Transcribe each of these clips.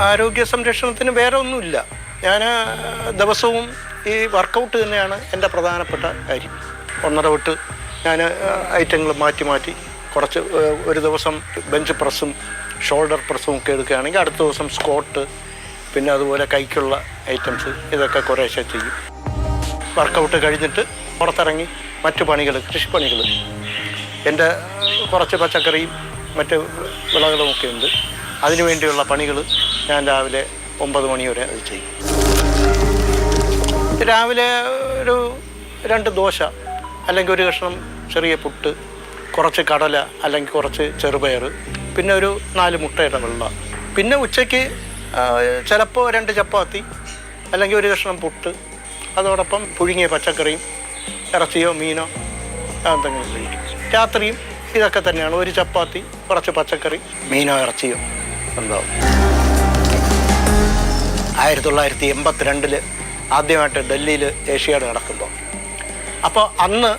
ആരോഗ്യ സംരക്ഷണത്തിന് വേറെ ഒന്നുമില്ല. ഞാൻ ദിവസവും ഈ വർക്കൗട്ട് തന്നെയാണ് എൻ്റെ പ്രധാനപ്പെട്ട കാര്യം. ഒന്നരവിട്ട് ഞാൻ ഐറ്റങ്ങൾ മാറ്റി മാറ്റി കുറച്ച് ഒരു ദിവസം ബെഞ്ച് പ്രസ്സും ഷോൾഡർ പ്രസ്സും ഒക്കെ എടുക്കുകയാണെങ്കിൽ അടുത്ത ദിവസം സ്ക്വാട്ട്, പിന്നെ അതുപോലെ കൈക്കുള്ള ഐറ്റംസ്, ഇതൊക്കെ കുറേശ്ശെ ചെയ്യും. വർക്കൗട്ട് കഴിഞ്ഞിട്ട് പുറത്തിറങ്ങി മറ്റു പണികൾ, കൃഷിപ്പണികൾ, എൻ്റെ കുറച്ച് പച്ചക്കറിയും മറ്റ് വിളകളുമൊക്കെ ഉണ്ട്. അതിനുവേണ്ടിയുള്ള പണികൾ ഞാൻ രാവിലെ 9 മണി വരെ അത് ചെയ്യും. രാവിലെ ഒരു 2 ദോശ അല്ലെങ്കിൽ ഒരു കഷ്ണം ചെറിയ പുട്ട്, കുറച്ച് കടല അല്ലെങ്കിൽ കുറച്ച് ചെറുപയർ, പിന്നെ ഒരു 4 മുട്ടയുടെ വെള്ള. പിന്നെ ഉച്ചയ്ക്ക് ചിലപ്പോൾ 2 ചപ്പാത്തി അല്ലെങ്കിൽ ഒരു കഷ്ണം പുട്ട്, അതോടൊപ്പം പുഴുങ്ങിയ പച്ചക്കറിയും ഇറച്ചിയോ മീനോ എന്തെങ്കിലും കഴിക്കും. രാത്രിയും ഇതൊക്കെ തന്നെയാണ്. ഒരു ചപ്പാത്തി, കുറച്ച് പച്ചക്കറി, മീനോ ഇറച്ചിയോ ഉണ്ടാവും. 1982 ആദ്യമായിട്ട് ഡൽഹിയിൽ ഏഷ്യാഡ് നടക്കുമ്പോൾ, അപ്പോൾ അന്ന്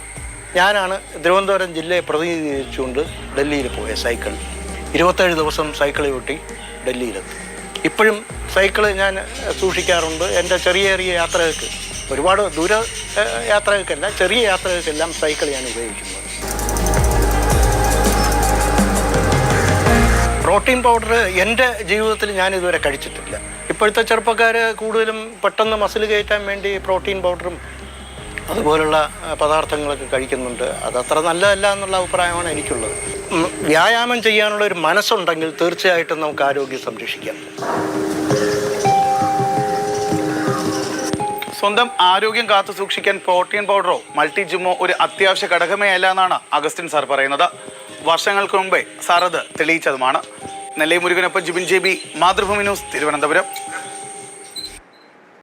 ഞാനാണ് തിരുവനന്തപുരം ജില്ലയെ പ്രതിനിധീകരിച്ചുകൊണ്ട് ഡൽഹിയിൽ പോയ സൈക്കിൾ. 27 ദിവസം സൈക്കിൾ ഓട്ടി ഡൽഹിയിലെത്തി. ഇപ്പോഴും സൈക്കിൾ ഞാൻ സൂക്ഷിക്കാറുണ്ട്. എൻ്റെ ചെറിയ ചെറിയ യാത്രകൾക്ക്, ഒരുപാട് ദൂര യാത്രകൾക്കല്ല, ചെറിയ യാത്രകൾക്കെല്ലാം സൈക്കിൾ ഞാൻ ഉപയോഗിക്കുന്നത്. പ്രോട്ടീൻ പൗഡർ എൻ്റെ ജീവിതത്തിൽ ഞാനിതുവരെ കഴിച്ചിട്ടില്ല. ഇപ്പോഴത്തെ ചെറുപ്പക്കാർ കൂടുതലും പെട്ടെന്ന് മസിൽ കയറ്റാൻ വേണ്ടി പ്രോട്ടീൻ പൗഡറും അതുപോലുള്ള പദാർത്ഥങ്ങളൊക്കെ കഴിക്കുന്നുണ്ട്. അതത്ര നല്ലതല്ല എന്നുള്ള അഭിപ്രായമാണ് എനിക്കുള്ളത്. വ്യായാമം ചെയ്യാനുള്ള ഒരു മനസ്സുണ്ടെങ്കിൽ തീർച്ചയായിട്ടും നമുക്ക് ആരോഗ്യം സംരക്ഷിക്കാം. സ്വന്തം ആരോഗ്യം കാത്തു സൂക്ഷിക്കാൻ പ്രോട്ടീൻ പൗഡറോ മൾട്ടി ജിമ്മോ ഒരു അത്യാവശ്യ ഘടകമേ അല്ല എന്നാണ് അഗസ്റ്റിൻ സാർ പറയുന്നത്. വർഷങ്ങൾക്ക് മുമ്പേ സാർ അത് തെളിയിച്ചതുമാണ്. നെല്ലൈ മുരുകനൊപ്പം ജിബിൻ JB, മാതൃഭൂമി ന്യൂസ്, തിരുവനന്തപുരം.